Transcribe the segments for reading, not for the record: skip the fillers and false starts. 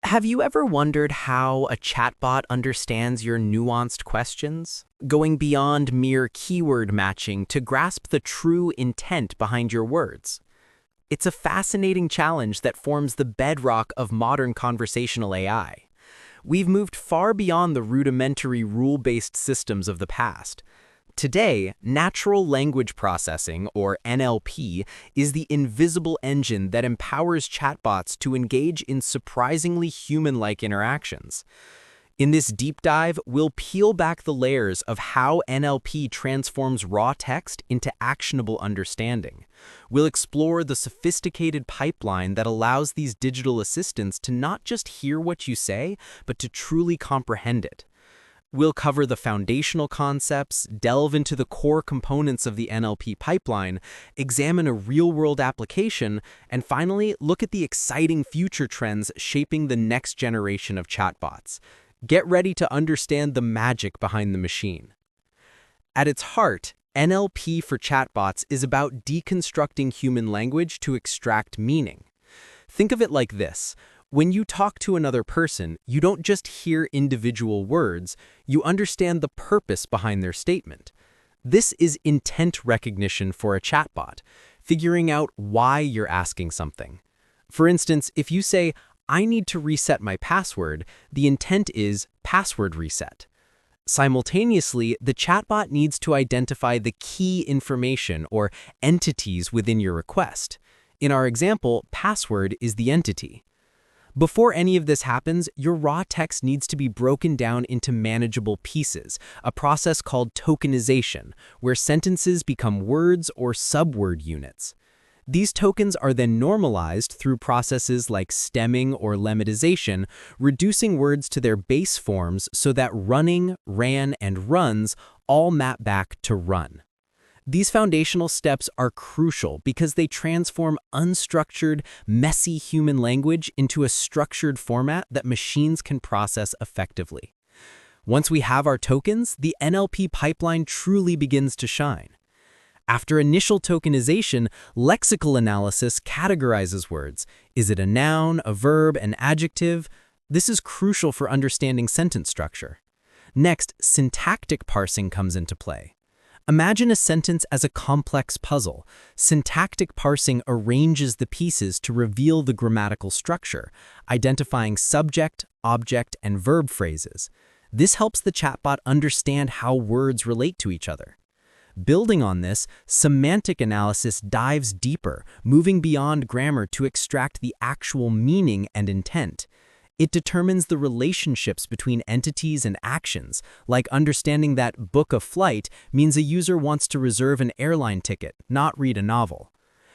Have you ever wondered how a chatbot understands your nuanced questions? Going beyond mere keyword matching to grasp the true intent behind your words. It's a fascinating challenge that forms the bedrock of modern conversational AI. We've moved far beyond the rudimentary rule-based systems of the past. Today, natural language processing, or NLP, is the invisible engine that empowers chatbots to engage in surprisingly human-like interactions. In this deep dive, we'll peel back the layers of how NLP transforms raw text into actionable understanding. We'll explore the sophisticated pipeline that allows these digital assistants to not just hear what you say, but to truly comprehend it. We'll cover the foundational concepts, delve into the core components of the NLP pipeline, examine a real-world application, and finally, look at the exciting future trends shaping the next generation of chatbots. Get ready to understand the magic behind the machine. At its heart, NLP for chatbots is about deconstructing human language to extract meaning. Think of it like this. When you talk to another person, you don't just hear individual words, you understand the purpose behind their statement. This is intent recognition for a chatbot, figuring out why you're asking something. For instance, if you say, "I need to reset my password," the intent is password reset. Simultaneously, the chatbot needs to identify the key information or entities within your request. In our example, password is the entity. Before any of this happens, your raw text needs to be broken down into manageable pieces, a process called tokenization, where sentences become words or subword units. These tokens are then normalized through processes like stemming or lemmatization, reducing words to their base forms so that running, ran, and runs all map back to run. These foundational steps are crucial because they transform unstructured, messy human language into a structured format that machines can process effectively. Once we have our tokens, the NLP pipeline truly begins to shine. After initial tokenization, lexical analysis categorizes words. Is it a noun, a verb, an adjective? This is crucial for understanding sentence structure. Next, syntactic parsing comes into play. Imagine a sentence as a complex puzzle. Syntactic parsing arranges the pieces to reveal the grammatical structure, identifying subject, object, and verb phrases. This helps the chatbot understand how words relate to each other. Building on this, semantic analysis dives deeper, moving beyond grammar to extract the actual meaning and intent. It determines the relationships between entities and actions, like understanding that book a flight means a user wants to reserve an airline ticket, not read a novel.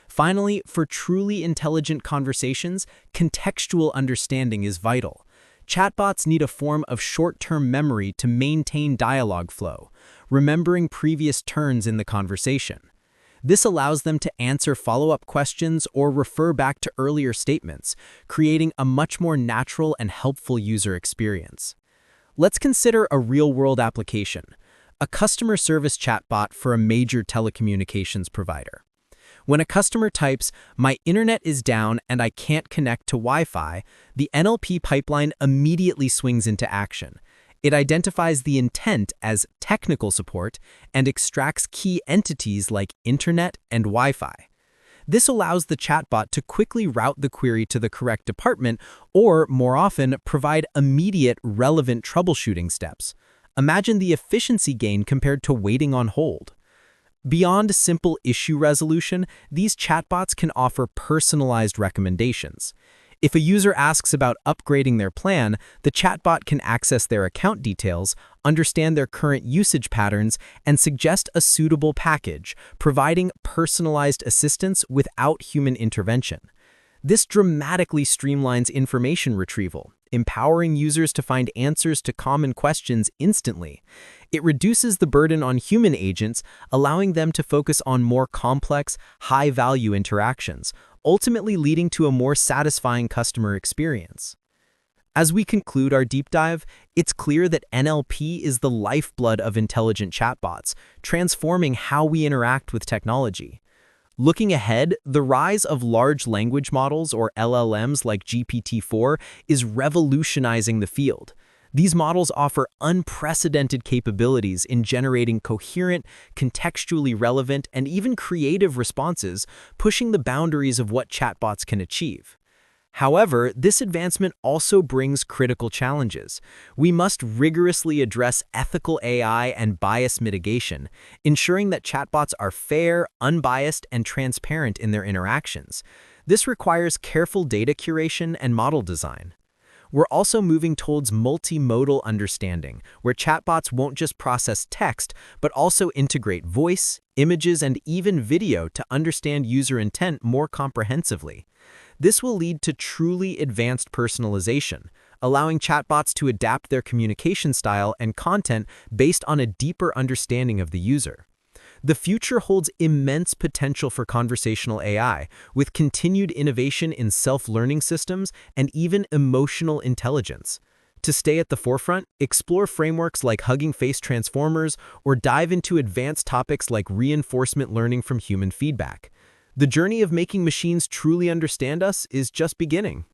Finally, for truly intelligent conversations, contextual understanding is vital. Chatbots need a form of short-term memory to maintain dialogue flow, remembering previous turns in the conversation. This allows them to answer follow-up questions or refer back to earlier statements, creating a much more natural and helpful user experience. Let's consider a real-world application, a customer service chatbot for a major telecommunications provider. When a customer types, "My internet is down and I can't connect to Wi-Fi," the NLP pipeline immediately swings into action. It identifies the intent as technical support and extracts key entities like internet and Wi-Fi. This allows the chatbot to quickly route the query to the correct department or, more often, provide immediate, relevant troubleshooting steps. Imagine the efficiency gain compared to waiting on hold. Beyond simple issue resolution, these chatbots can offer personalized recommendations. If a user asks about upgrading their plan, the chatbot can access their account details, understand their current usage patterns, and suggest a suitable package, providing personalized assistance without human intervention. This dramatically streamlines information retrieval, empowering users to find answers to common questions instantly. It reduces the burden on human agents, allowing them to focus on more complex, high-value interactions, ultimately leading to a more satisfying customer experience. As we conclude our deep dive, it's clear that NLP is the lifeblood of intelligent chatbots, transforming how we interact with technology. Looking ahead, the rise of large language models, or LLMs like GPT-4, is revolutionizing the field. These models offer unprecedented capabilities in generating coherent, contextually relevant, and even creative responses, pushing the boundaries of what chatbots can achieve. However, this advancement also brings critical challenges. We must rigorously address ethical AI and bias mitigation, ensuring that chatbots are fair, unbiased, and transparent in their interactions. This requires careful data curation and model design. We're also moving towards multimodal understanding, where chatbots won't just process text, but also integrate voice, images, and even video to understand user intent more comprehensively. This will lead to truly advanced personalization, allowing chatbots to adapt their communication style and content based on a deeper understanding of the user. The future holds immense potential for conversational AI, with continued innovation in self-learning systems and even emotional intelligence. To stay at the forefront, explore frameworks like Hugging Face Transformers or dive into advanced topics like reinforcement learning from human feedback. The journey of making machines truly understand us is just beginning.